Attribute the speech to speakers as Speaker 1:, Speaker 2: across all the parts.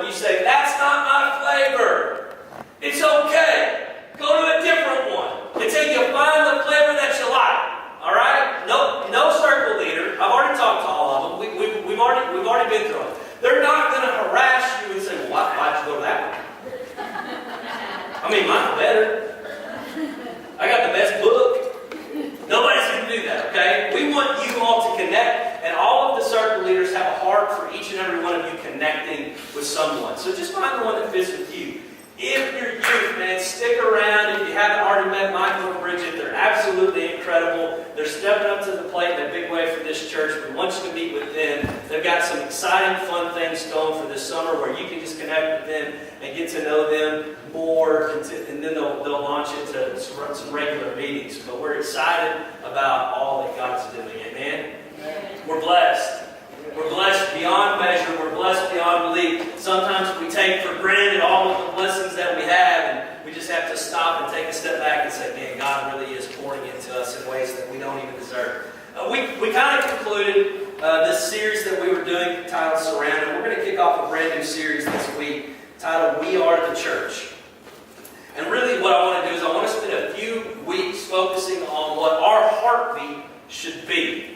Speaker 1: and you say, that's not my flavor. It's okay. Go to a different one until you find the flavor that you like. All right? No circle leader. I've already talked to all of them. We've already been through it. They're not going to harass you and say, well, why'd you go to that one? I mean, mine's better. I got the best book. Nobody's going to do that, okay? We want you all to connect, and all of the circle leaders have a heart for each and every one of you connecting with someone. So just find the one that fits with you. If you're youth, man, stick around. If you haven't already met Michael and Bridget, they're absolutely incredible. They're stepping up to the plate in a big way for this church. We want you to meet with them. They've got some exciting, fun things going for this summer where you can just connect with them and get to know them more, and then they'll launch into some regular meetings. But we're excited about all that God's doing. Amen? We're blessed. We're blessed beyond measure. We're blessed beyond belief. Sometimes we take for granted all of the blessings that we have, and we just have to stop and take a step back and say, man, God really is pouring into us in ways that we don't even deserve. We kind of concluded this series that we were doing titled Surrounded. We're going to kick off a brand new series this week titled We Are the Church. And really what I want to do is I want to spend a few weeks focusing on what our heartbeat should be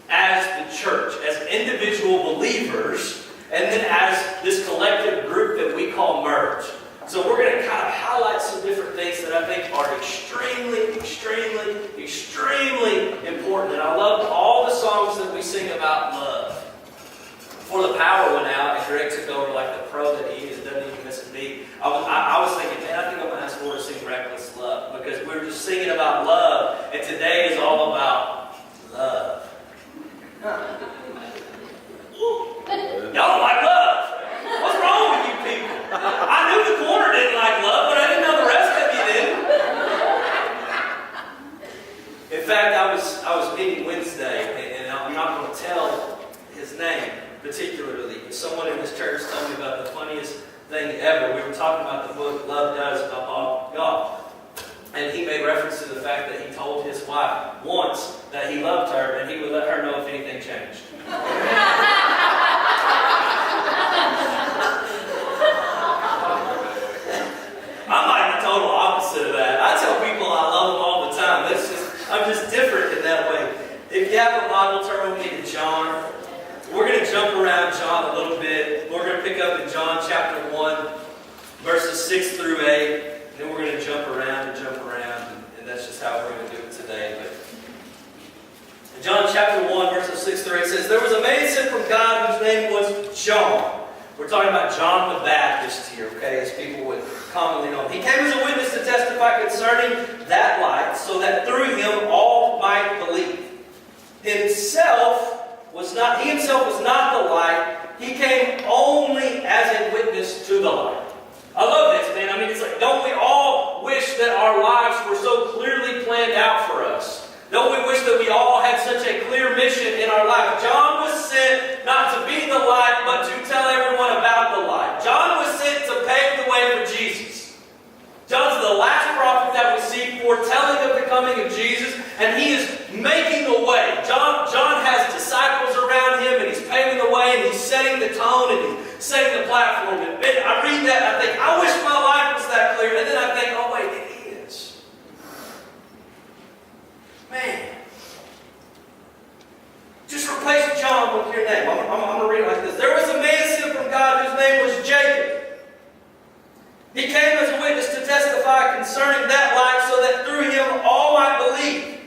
Speaker 1: as the church, as individual believers, and then as this collective group that we call Merge. So we're going to kind of highlight some different things that I think are extremely, extremely, extremely important. And I love all the songs that we sing about love. Before the power went out and Greg took over like the pro that he is, doesn't even miss a beat, I was thinking, man, I think I'm going to ask Lord to sing Reckless Love, because we were just singing about love, and today is all about love. Y'all don't like love. What's wrong with you people? I knew the corner didn't like love, but I didn't know the rest of you did. In fact, I was meeting Wednesday, and I'm not going to tell his name particularly, but someone in this church told me about the funniest thing ever. We were talking about the book Love Does by Bob Goff. And he made reference to the fact that he told his wife once that he loved her and he would let her know if anything changed. I'm like the total opposite of that. I tell people I love them all the time. I'm just different in that way. If you have a Bible, turn with me to John. We're going to jump around John a little bit. We're going to pick up in John chapter 1, verses 6 through 8. And then we're going to jump around, and that's just how we're going to do it today. But in John chapter 1, verses 6 through 8 says, there was a man sent from God whose name was John. We're talking about John the Baptist here, okay, as people would commonly know him. He came as a witness to testify concerning that light, so that through him all might believe. He himself was not the light. He came only as a witness to the light. I love this, man. I mean, it's like, don't we all wish that our lives were so clearly planned out for us? Don't we wish that we all had such a clear mission in our life? John was sent not to be the light, but to tell everyone about the light. John was sent to pave the way for Jesus. John's the last prophet that we see foretelling of the coming of Jesus, and he is making the way. John has disciples around him, and he's paving the way, and he's setting the tone, and he's setting the platform. And I read that, and I think, I wish my life was that clear. And then I think, oh wait, it is. Man. Just replace John with your name. I'm going to read it like this. There was a man sent from God whose name was Jacob. He came as a witness to testify concerning that light, so that through him all might believe.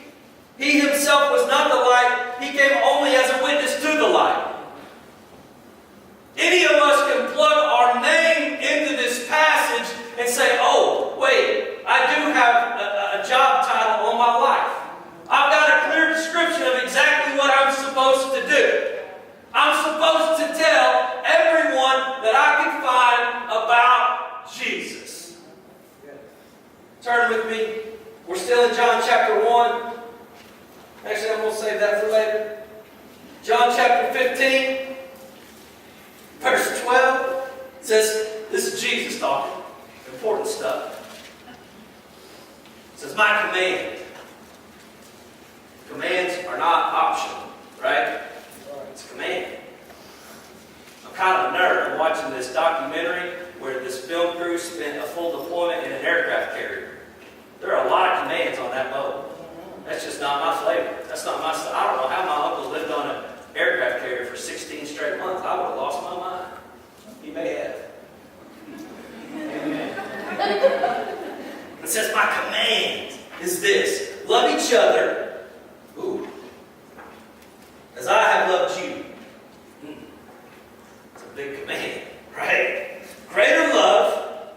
Speaker 1: He himself was not the light. He came only as a witness to the light. Any of us can plug our name into this passage and say, oh, wait, I do have a job title on my life. I've got a clear description of exactly what I'm supposed to do. I'm supposed to tell everyone that I can find about Jesus. Turn with me. We're still in John chapter 1. Actually, I'm going to save that for later. John chapter 15. Verse 12 says, this is Jesus talking. Important stuff. It says, my command. Commands are not optional, right? It's a command. I'm kind of a nerd. I'm watching this documentary where this film crew spent a full deployment in an aircraft carrier. There are a lot of commands on that boat. That's just not my flavor. That's not my style. I don't know how my uncle lived on an aircraft carrier for 16 straight months. I would have lost my mind. He may have. It says, my command is this. Love each other. Ooh. As I have loved you. It's a big command, right? Greater love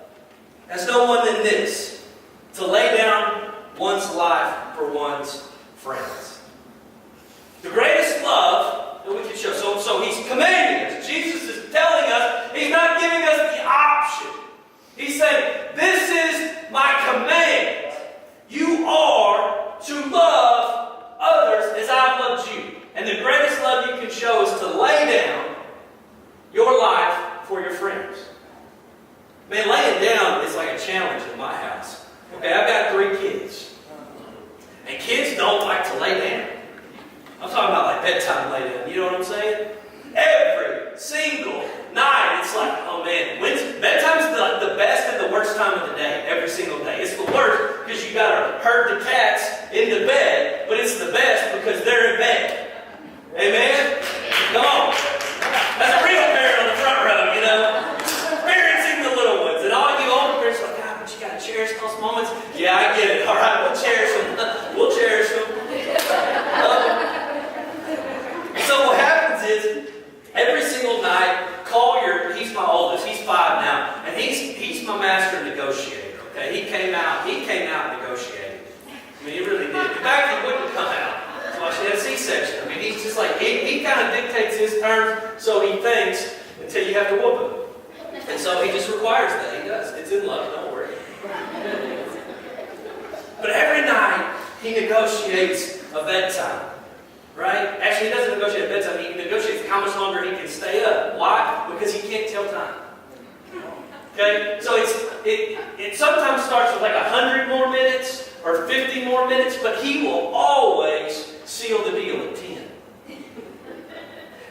Speaker 1: has no one than this, to lay down one's life for one's friends. The greatest love that we can show. So he's commanding us. Jesus is telling us, he's not giving us the option. He's saying, this is my command. You are to love others as I've loved you. And the greatest love you can show is to lay down your life for your friends. Man, laying down is like a challenge in my house. Okay, I've got 3 kids. And kids don't like to lay down. I'm talking about like bedtime lay down. You know what I'm saying? Every single night, it's like, oh man, bedtime's the best and the worst time of the day, every single day. It's the worst because you got to herd the cats into bed, but it's the best because they're in bed. Amen? Come on. That's a real parent on the front row, you know. Parenting the little ones. And all you older parents are like, God, but you got to cherish those moments. Yeah, I get it. All right, we'll cherish them. We'll cherish them. So what happens is, every single night, he's my oldest, he's 5 now, and he's my master negotiator, okay? He came out negotiating. I mean, he really did. In fact, he wouldn't come out. That's why she had a C-section. I mean, he's just like, he kind of dictates his terms, so he thinks, until you have to whoop him. And so he just requires that. He does. It's in love, don't worry. But every night, he negotiates a bedtime. Right? Actually, he doesn't negotiate at bedtime. He negotiates how much longer he can stay up. Why? Because he can't tell time. Okay? So it sometimes starts with like 100 more minutes or 50 more minutes, but he will always seal the deal at 10.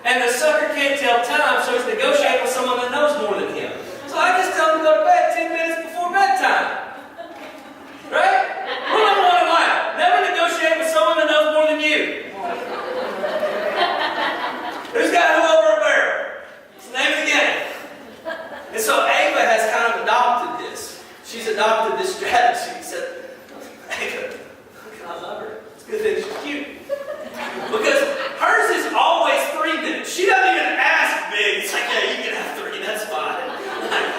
Speaker 1: And the sucker can't tell time, so he's negotiating with someone that knows more than him. So I just tell him to go to bed 10 minutes before bedtime. Right? Rule number 1 in life. Never negotiate with someone that knows more than you. Who's got who over a barrel? It's the name of the game. And so Ava has kind of adopted this. She's adopted this strategy. She said, Ava, I love her. It's a good thing she's cute. Because hers is always 3 minutes. She doesn't even ask big. It's like, yeah, you can have 3. That's fine.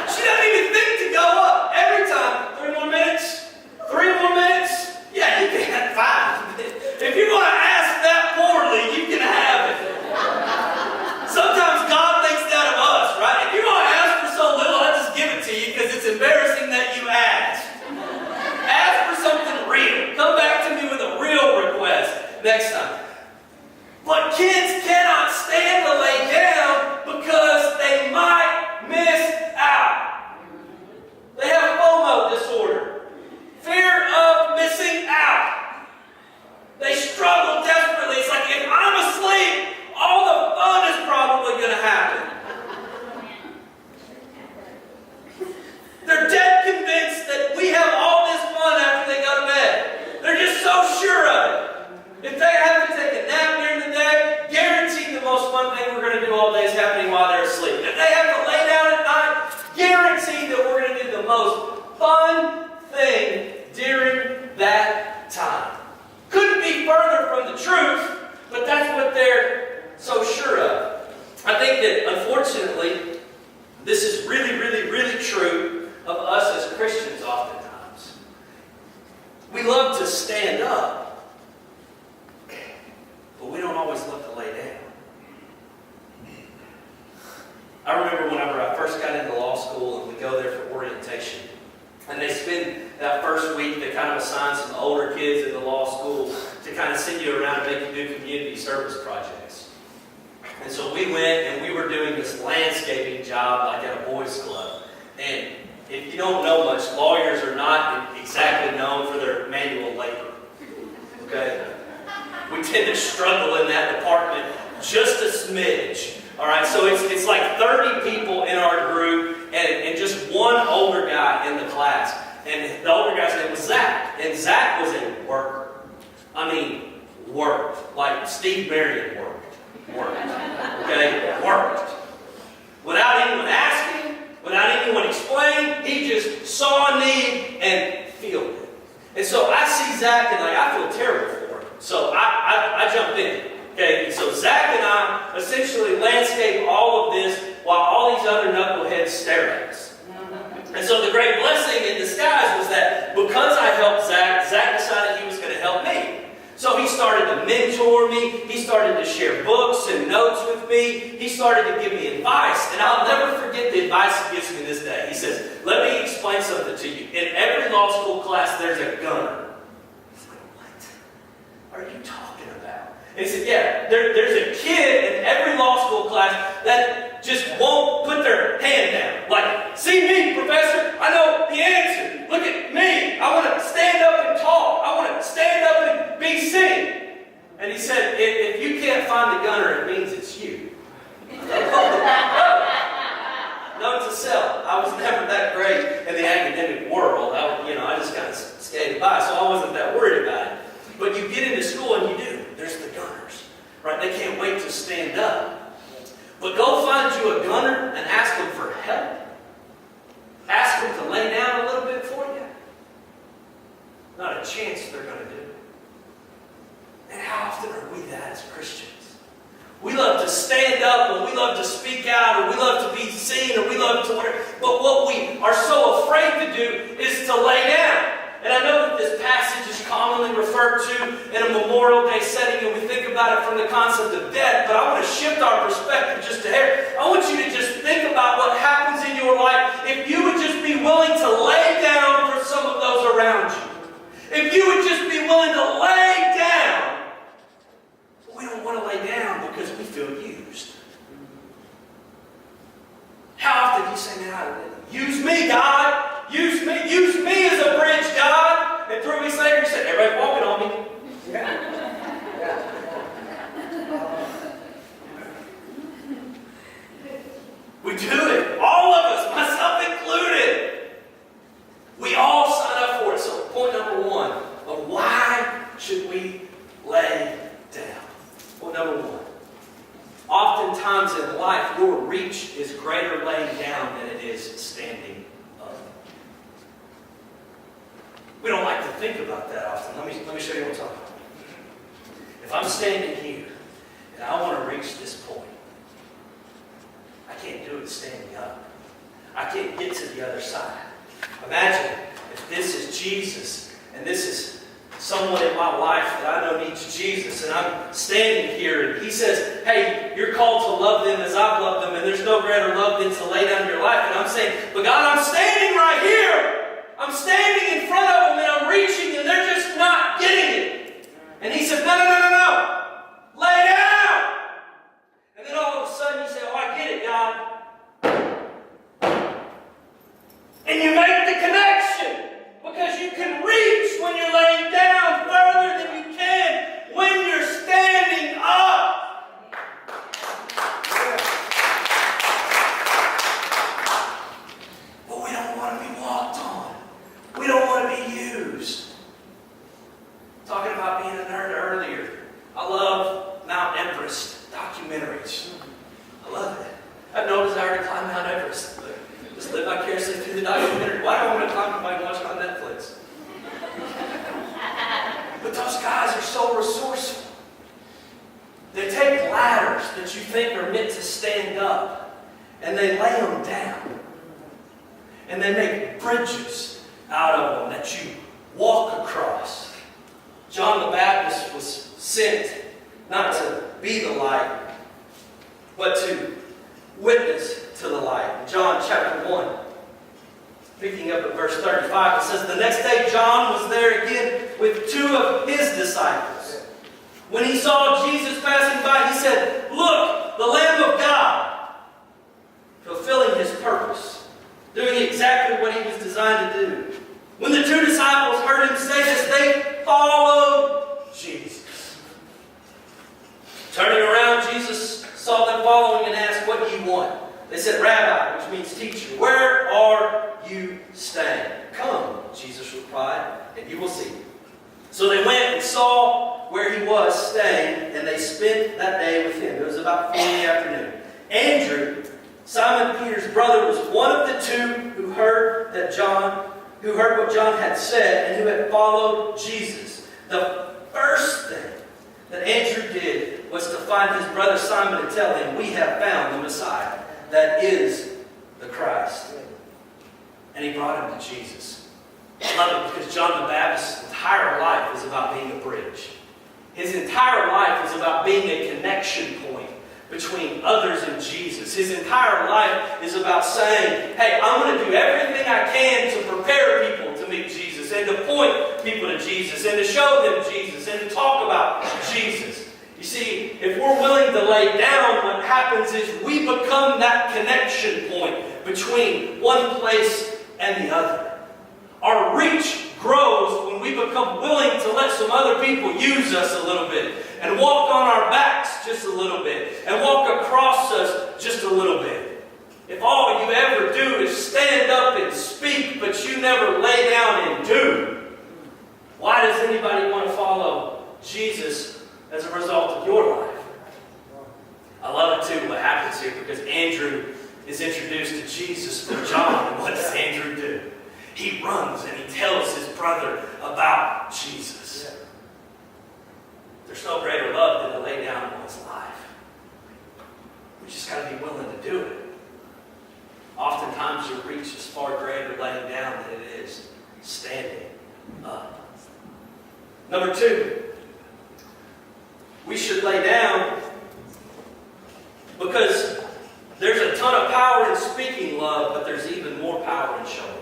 Speaker 1: She doesn't even think to go up. Every time, 3 more minutes. 3 more minutes. Yeah, you can have 5. If you're going to ask that poorly, you can have it. Sometimes God thinks that of us, right? If you want to ask for so little, I'll just give it to you because it's embarrassing that you ask. Ask for something real. Come back to me with a real request next time. But kids cannot stand to lay down because they might miss out. They have FOMO disorder. Fear of missing out. They struggle desperately. It's like, if I'm asleep, all the fun is probably going to happen. They're dead convinced that we have all this fun after they go to bed. They're just so sure of it. If they have to take a nap during the day, guaranteed the most fun thing we're going to do all day is happening while they're asleep. If they have to lay down at night, guaranteed that we're going to do the most fun thing during that time. Couldn't be further from the truth, but that's what they're so sure of. I think that, unfortunately, this is really, really, really true of us as Christians oftentimes. We love to stand up, but we don't always love to lay down. I remember whenever I first got into law school and we go there for orientation, and they spend that first week, they kind of assign some older kids in the law school to kind of send you around and make you do community service projects. And so we went and we were doing this landscaping job like at a boys club. And if you don't know much, lawyers are not exactly known for their manual labor. Okay? We tend to struggle in that department just a smidge. All right, so it's like 30 people in our group and just one older guy in the class. And the older guy's name was Zach. And Zach was a worker. I mean, worked. Like Steve Marion worked. Okay? Worked. Without anyone asking, without anyone explaining, he just saw a need and filled it. And so I see Zach and I feel terrible for him. So I jumped in. Okay, so Zach and I essentially landscape all of this while all these other knuckleheads stare at us. And so the great blessing in disguise was that because I helped Zach, Zach decided he was going to help me. So he started to mentor me. He started to share books and notes with me. He started to give me advice. And I'll never forget the advice he gives me this day. He says, let me explain something to you. In every law school class, there's a gunner. I was like, what are you talking about? And he said, yeah, there's a kid in every law school class that just won't put their hand down. Like, see me, professor, I know the answer. Look at me. I want to stand up and talk. I want to stand up and be seen. And he said, if you can't find the gunner, it means it's you. Note to self, I was never that great in the academic world. I just kind of skated by, so I wasn't that worried about it. But you get into school and you do. There's the gunners, right? They can't wait to stand up. But go find you a gunner and ask them for help. Ask them to lay down a little bit for you. Not a chance they're going to do it. And how often are we that as Christians? We love to stand up and we love to speak out or we love to be seen or we love to whatever. But what we are so afraid to do is to lay down. And I know that this passage is commonly referred to in a Memorial Day setting and we think about it from the concept of death, but I want to shift our perspective just a hair. I want you to just think about what happens in your life if you would just be willing to lay down for some of those around you. If you would just be willing to lay down. We don't want to lay down because we feel used. How often do you say, man, use me, God. Use me as a bridge, God. And 3 weeks later, you said, everybody's walking on me. We do it. All of us, myself included. We all sign up for it. So point number one of why should we lay down? Point number one. Oftentimes in life, your reach is greater laying down than it is standing up. We don't like to think about that often. Let me show you what I'm talking about. If I'm standing here and I want to reach this point, I can't do it standing up. I can't get to the other side. Imagine if this is Jesus and this is someone in my life that I know needs Jesus, and I'm standing here and he says, hey, you're called to love them as I've loved them, and there's no greater love than to lay down your life. And I'm saying, but God, I'm standing right here. I'm standing in front of them and I'm reaching and they're just not getting it. And he said, no. Lay down. And then all of a sudden you say, oh, I get it, God. And you make the connection. Because you can reach when you're laying down further than you can when you're standing up. But we don't want to be walked on. We don't want to be used. Talking about being a nerd earlier. I love Mount Everest documentaries. I love it. I have no desire to climb Mount Everest. Just live vicariously through the documentary. Why do I want to climb and watch it on Netflix? But those guys are so resourceful. They take ladders that you think are meant to stand up, and they lay them down. And they make bridges out of them that you walk across. John the Baptist was sent not to be the light, but to witness to the light. John chapter 1, picking up at verse 35, it says, the next day John was there again with 2 of his disciples. When he saw Jesus passing by, he said, look, the Lamb of God, fulfilling his purpose, doing exactly what he was designed to do. When the 2 disciples heard him say this, they followed Jesus. Turning around, Jesus saw them following and asked, what you want. They said, Rabbi, which means teacher, where are you staying? Come, Jesus replied, and you will see. So they went and saw where he was staying, and they spent that day with him. It was about 4 in the afternoon. Andrew, Simon Peter's brother, was one of the two who heard what John had said and who had followed Jesus. The first thing that Andrew did was to find his brother Simon and tell him, we have found the Messiah, that is the Christ. And he brought him to Jesus. I love it because John the Baptist's entire life is about being a bridge. His entire life is about being a connection point between others and Jesus. His entire life is about saying, hey, I'm going to do everything I can to prepare people to meet Jesus and to point people to Jesus and to show them Jesus and to talk about Jesus. You see, if we're willing to lay down, what happens is we become that connection point between one place and the other. Our reach grows when we become willing to let some other people use us a little bit and walk on our backs just a little bit and walk across us just a little bit. If all you ever do is stand up and speak, but you never lay down and do, why does anybody want to follow Jesus as a result of your life? I love it too what happens here, because Andrew is introduced to Jesus from John. And what does Andrew do? He runs and he tells his brother about Jesus. There's no greater love than to lay down one's life. We just got to be willing to do it. Oftentimes your reach is far greater laying down than it is standing up. Number 2, we should lay down because there's a ton of power in speaking love, but there's even more power in showing it.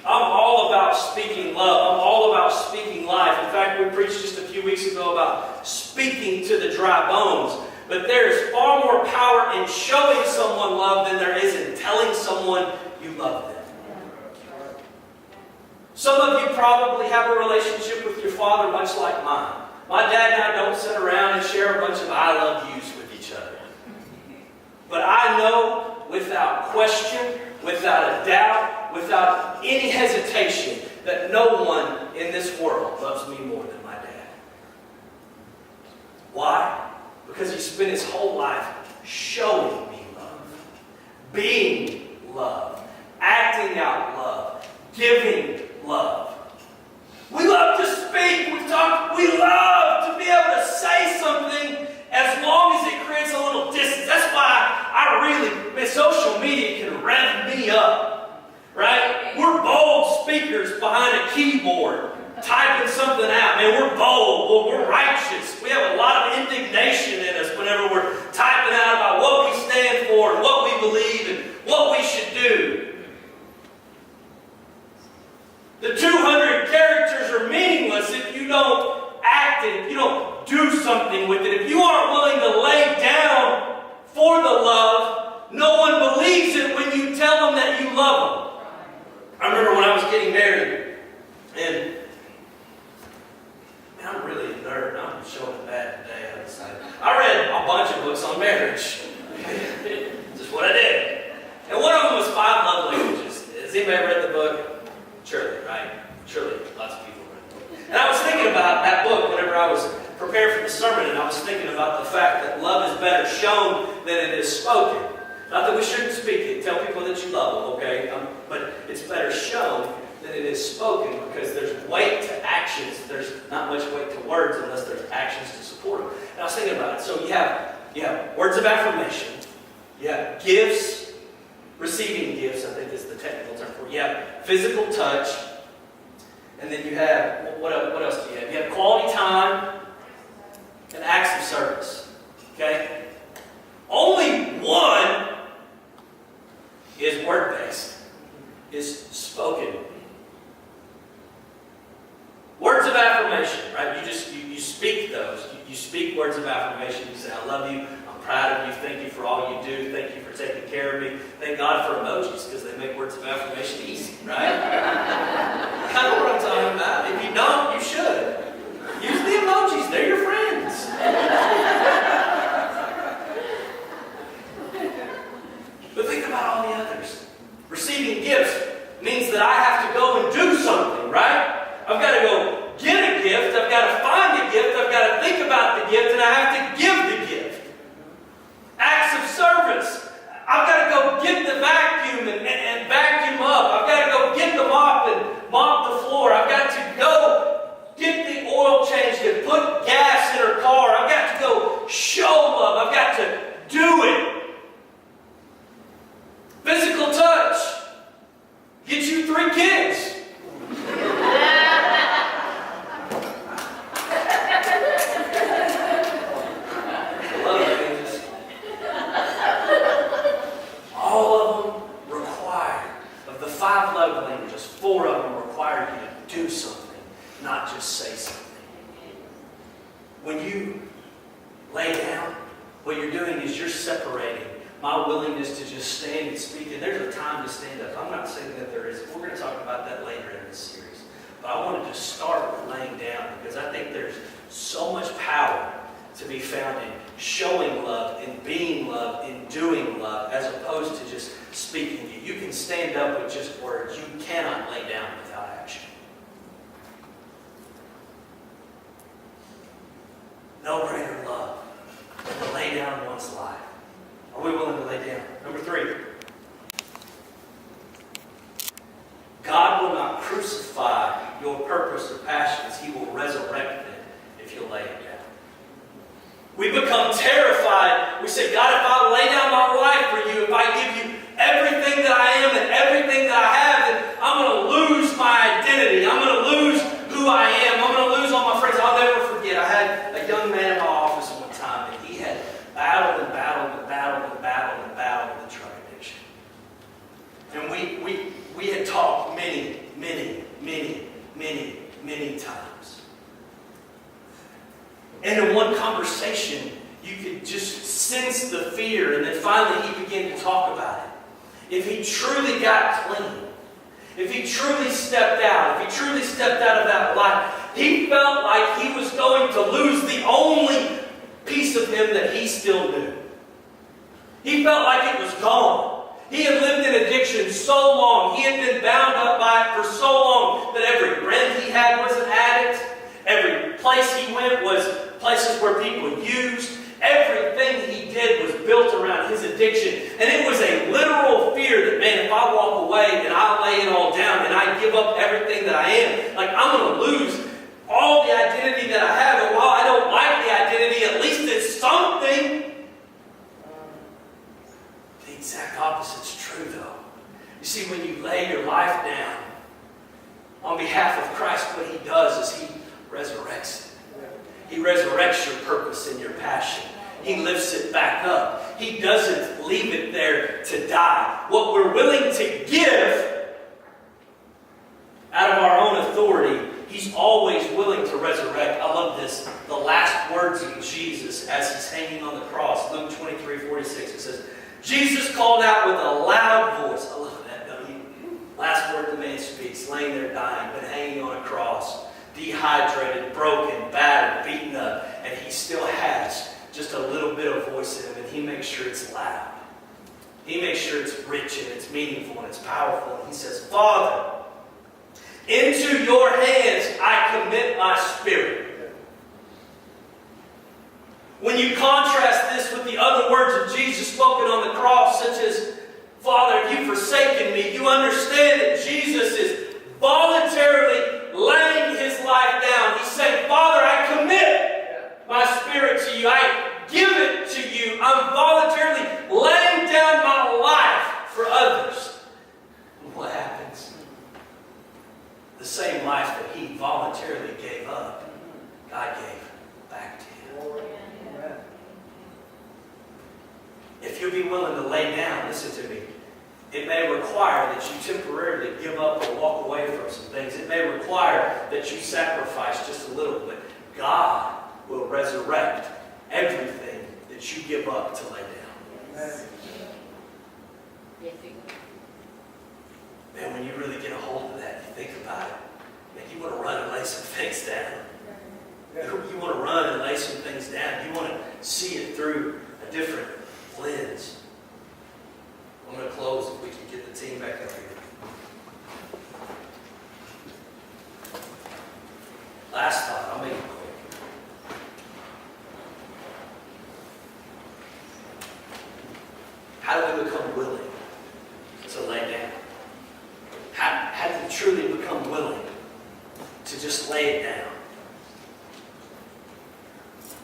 Speaker 1: I'm all about speaking love. I'm all about speaking life. In fact, we preached just a few weeks ago about speaking to the dry bones. But there's far more power in showing someone love than there is in telling someone you love them. Some of you probably have a relationship with your father much like mine. My dad and I don't sit around and share a bunch of I love yous with each other. But I know without question, without a doubt, without any hesitation, that no one in this world loves me more than my dad. Why? Because he spent his whole life showing me love, being love, acting out love, giving love. We love to speak. We love to be able to say something as long as it creates a little distance. That's why social media can rev me up, right? We're bold speakers behind a keyboard, typing something out. Man, we're bold. We're righteous. We have a lot of indignation in us whenever we're typing out about what we stand for and what we believe and what we should do. The 200 characters are meaningless if you don't act it, if you don't do something with it. If you aren't willing to lay down for the love, no one believes it when you tell them that you love them. I remember when I was getting married, and man, I'm really a nerd. I'm showing bad today. I read a bunch of books on marriage. Just what I did. And one of them was 5 Love Languages. Has anybody read the book? Surely, right? Surely, lots of people read the book. And I was thinking about that book whenever I was prepared for the sermon, and I was thinking about the fact that love is better shown than it is spoken. Not that we shouldn't speak it. Tell people that you love them, okay? But it's better shown than it is spoken, because there's weight to actions. There's not much weight to words unless there's actions to support them. And I was thinking about it. So you have words of affirmation. You have gifts, receiving gifts, I think is the technical term for it. You have physical touch. And then you have, what else do you have? You have quality time and acts of service. Okay? Only one is word-based, is spoken. Words of affirmation, right? You speak those. You speak words of affirmation. You say, I love you. I'm proud of you. Thank you for all you do. Thank you for taking care of me. Thank God for emojis, because they make words of affirmation easy, right? Kind of what I'm talking about. If you don't, you should. Use the emojis. They're your friends. receiving gifts means that I have to go and do something, right? I've got to go get a gift, I've got to find a gift, I've got to think about the gift, and I have to give the gift. Acts of service. I've got to go get the vacuum and vacuum up. I've got to go get the mop and mop the floor. I've got to go get the oil changed and put gas in her car. I've got to go show love. I've got to do it. Physical touch. Get you 3 kids. All of them require, of the 5 love languages, 4 of them require you to do something, not just say something. When you lay down, what you're doing is you're separating my willingness to just stand and speak. And there's a time to stand up. I'm not saying that there isn't. We're going to talk about that later in this series. But I wanted to start with laying down because I think there's so much power to be found in showing love, in being love, in doing love, as opposed to just speaking it. You can stand up with just words. You cannot lay down without action. No greater love than to lay down one's life. Are we willing to lay down? Number 3. God will not crucify your purpose or passions. He will resurrect them if you'll lay it down. We become terrified. We say, God, if I lay down my life for you, if I give you everything that I am and everything that I have, then I'm going to lose my identity. I'm going to lose who I am. I'm going to lose all my friends. I'll never forget. I had a young man in my office one time, and he had battled and battled and battled and battled and battled with drug addiction. And we had talked many times. And in one conversation, you could just sense the fear, and then finally he began to talk about it. If he truly got clean, if he truly stepped out, if he truly stepped out of that life, he felt like he was going to lose the only piece of him that he still knew. He felt like it was gone. He had lived in addiction so long. He had been bound up by it for so long that every friend he had was an addict. Every place he went was places where people used. Everything he did was built around his addiction. And it was a literal fear that, man, if I walk away and I lay it all down and I give up everything that I am, like I'm going to lose all the identity that I have. And while I don't like the identity, at least it's something. The exact opposite's true, though. You see, when you lay your life down on behalf of Christ, what he does is he resurrects it. He resurrects your purpose and your passion. He lifts it back up. He doesn't leave it there to die. What we're willing to give out of our own authority, he's always willing to resurrect. I love this. The last words of Jesus as he's hanging on the cross, Luke 23:46, it says, Jesus called out with a loud voice. I love that, don't you? Last word the man speaks, laying there dying, but hanging on a cross, dehydrated, broken, battered, beaten up, and he still has just a little bit of voice in him, and he makes sure it's loud. He makes sure it's rich and it's meaningful and it's powerful. And he says, Father, into your hands I commit my spirit. When you contrast this with the other words of Jesus spoken on the cross, such as, Father, if you've forsaken me, you understand that Jesus is voluntarily laying his life down. He's saying, Father, I commit my spirit to you. I give it to you. I'm voluntarily laying down my life for others. And what happens? The same life that he voluntarily gave up, God gave back to him. If you'll be willing to lay down, listen to me, it may require that you temporarily give up or walk away from some things. It may require that you sacrifice just a little, but God will resurrect everything that you give up to lay down. Man, when you really get a hold of that, you think about it, man, you want to run and lay some things down. You want to run and lay some things down. You want to see it through a different lens. I'm going to close if we can get the team back up here. truly become willing to just lay it down.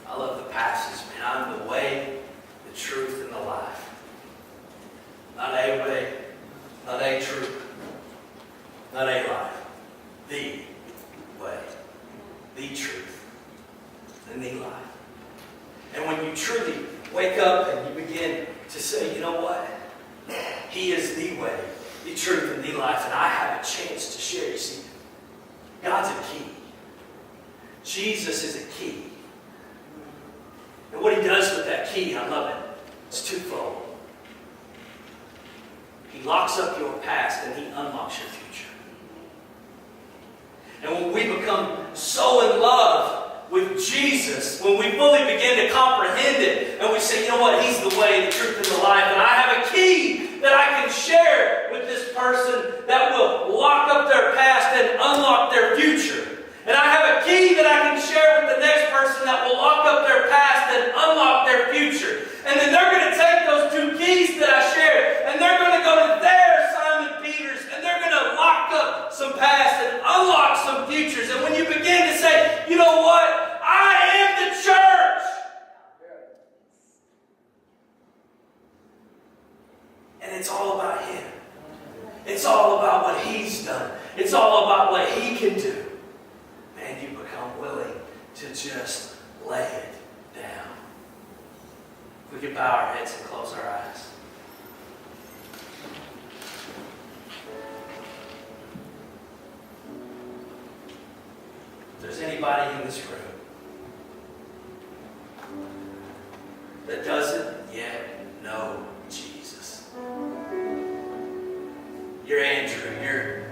Speaker 1: I love the passage, man. I'm the way, the truth, and the life. Not a way, not a truth, not a life. The way, the truth, and the life. And when you truly wake up and you begin to say, you know what? He is the way, the truth, and the life, and I have a chance to share. You see, God's a key. Jesus is a key. And what he does with that key, I love it. It's twofold. He locks up your past and he unlocks your future. And when we become so in love with Jesus, when we fully begin to comprehend it, and we say, you know what, he's the way, the truth, and the life, and I have a key that I can share with this person that will lock up their past and unlock their future. And I have a key that I can share with the next person that will lock up their past and unlock their future. And then they're going to take those two keys that I shared, and they're going to go to their Simon Peters, and they're going to lock up some past and unlock some futures. And when you begin to say, you know what? I am the church. And it's all about him. It's all about what he's done. It's all about what he can do. And you become willing to just lay it down. We can bow our heads and close our eyes. If there's anybody in this room that doesn't yet know Jesus, you're Andrew, you're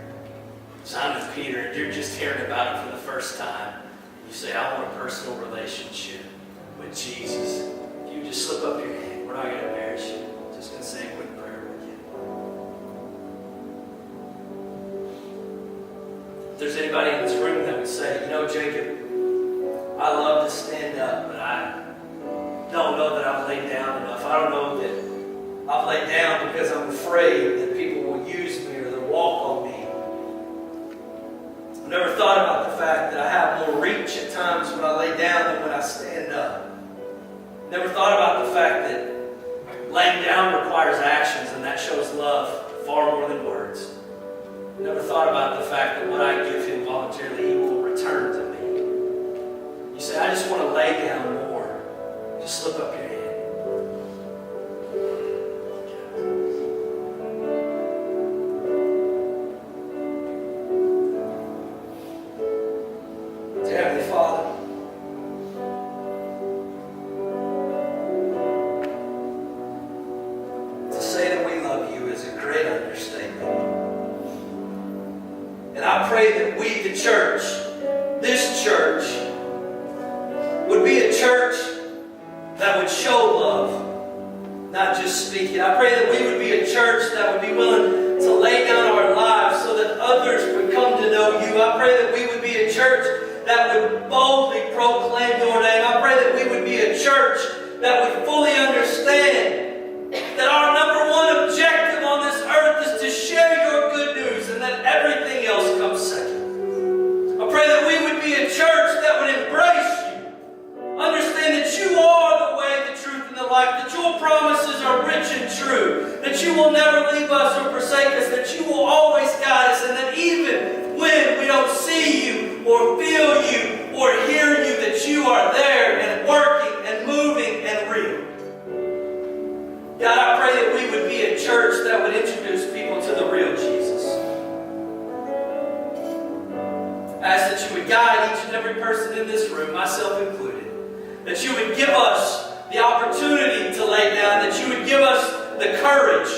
Speaker 1: Simon Peter, and you're just hearing about it for the first time. You say, I want a personal relationship with Jesus. If you just slip up your hand, we're not going to embarrass you. Just going to say a quick prayer with you. If there's anybody in this room that would say, you know, Jacob, I love to stand up, but I don't know that I've laid down enough. I don't know that I've laid down because I'm afraid that people will use me or they'll walk on me. I've never thought about the fact that I have more reach at times when I lay down than when I stand up. Never thought about the fact that laying down requires actions, and that shows love far more than words. Never thought about the fact that what I give him voluntarily, he will return to me. You say, I just want to lay down more. Just slip up your hand. Heavenly Father, to say that we love you is a great understatement. And I pray that we, the church, this church, would be a church that would show love, not just speak it. I pray that we would be a church that would be willing to lay down our lives so that others would come to know you. I pray that we would be a church that would boldly proclaim your name. I pray that we would be a church that would fully understand that our number one objective on this earth is to share your good news and that everything else comes second. I pray that we would be a church that would embrace you, understand that you are the way, the truth, and the life, that your promises are rich and true, that you will never leave us or forsake us, that you will always guide us, and that even when we don't see you or feel you or hear you, that you are there and working and moving and real. God, I pray that we would be a church that would introduce people to the real Jesus. Ask that you would guide each and every person in this room, myself included. That you would give us the opportunity to lay down. That you would give us the courage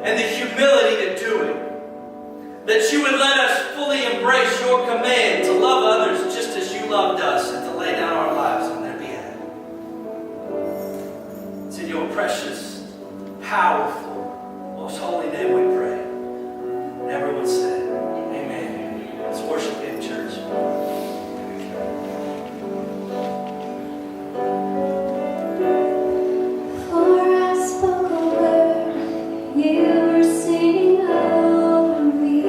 Speaker 1: and the humility to do it. That you would let us fully embrace your command to love others just as you loved us and to lay down our lives on their behalf. It's in your precious, powerful, most holy name we pray. And everyone said, amen. Let's worship in church.
Speaker 2: For I spoke a word, you were singing over me.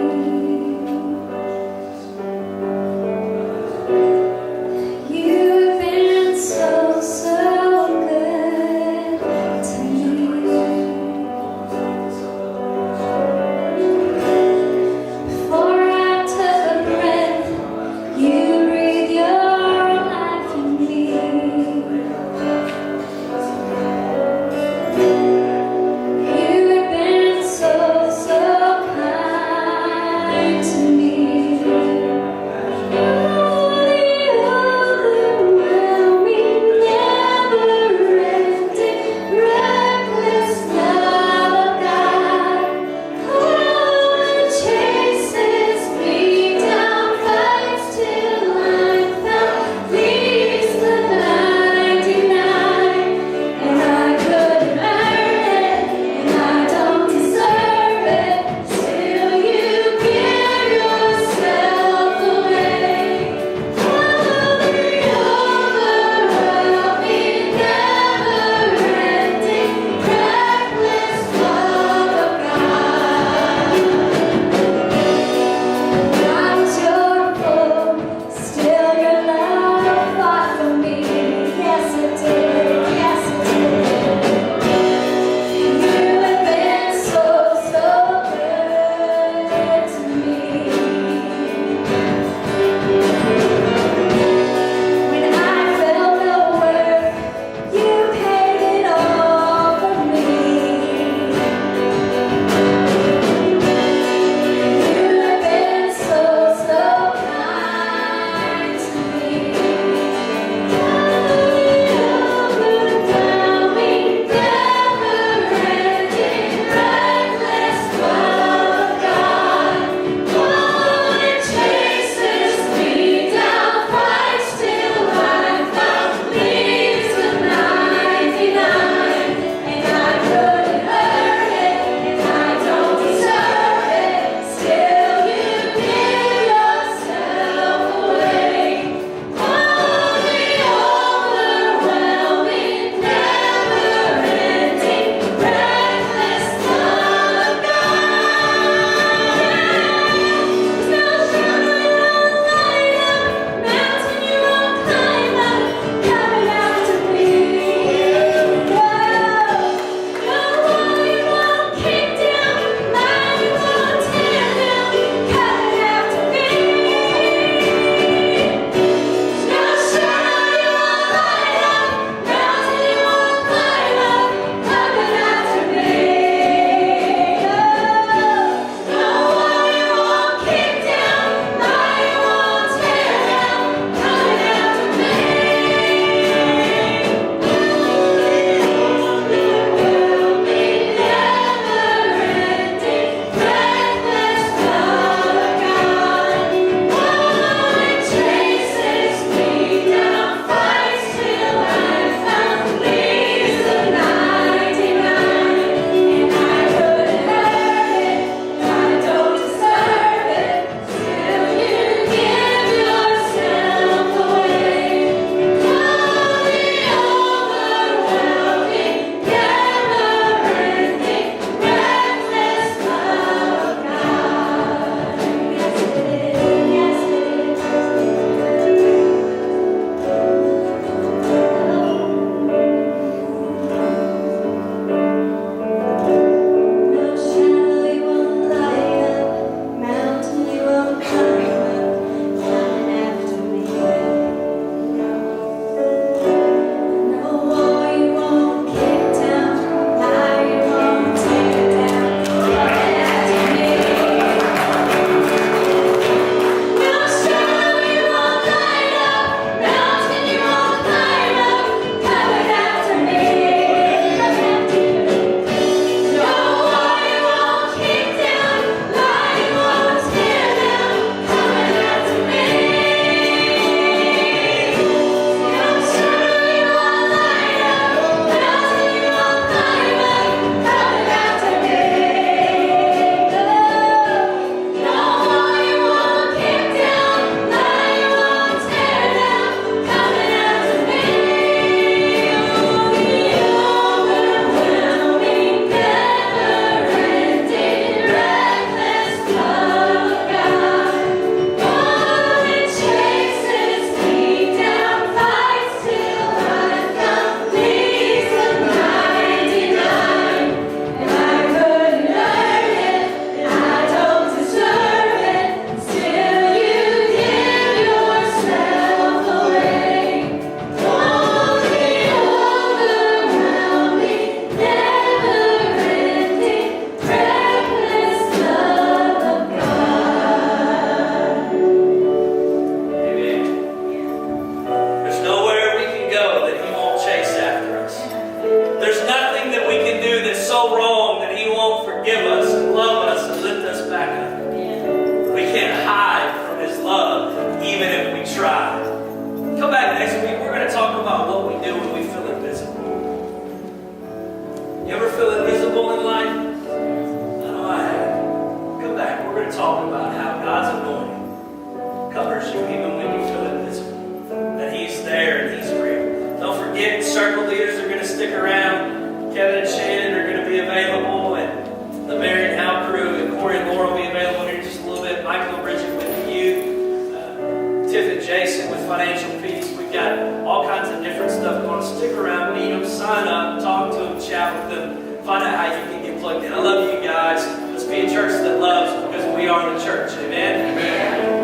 Speaker 1: going to talk about how God's anointing covers you even when you feel invisible. That He's there and He's real. Don't forget, circle leaders are going to stick around. Kevin and Shannon are going to be available, and the Mary and Hal crew, and Corey and Laura will be available here in just a little bit. Michael and Bridget with you. Tiff and Jason with Financial Peace. We've got all kinds of different stuff going on. Stick around, meet them, sign up, talk to them, chat with them, find out how you can get plugged in. I love you guys. Let's be a church that loves because we are the church. Amen?
Speaker 3: Amen.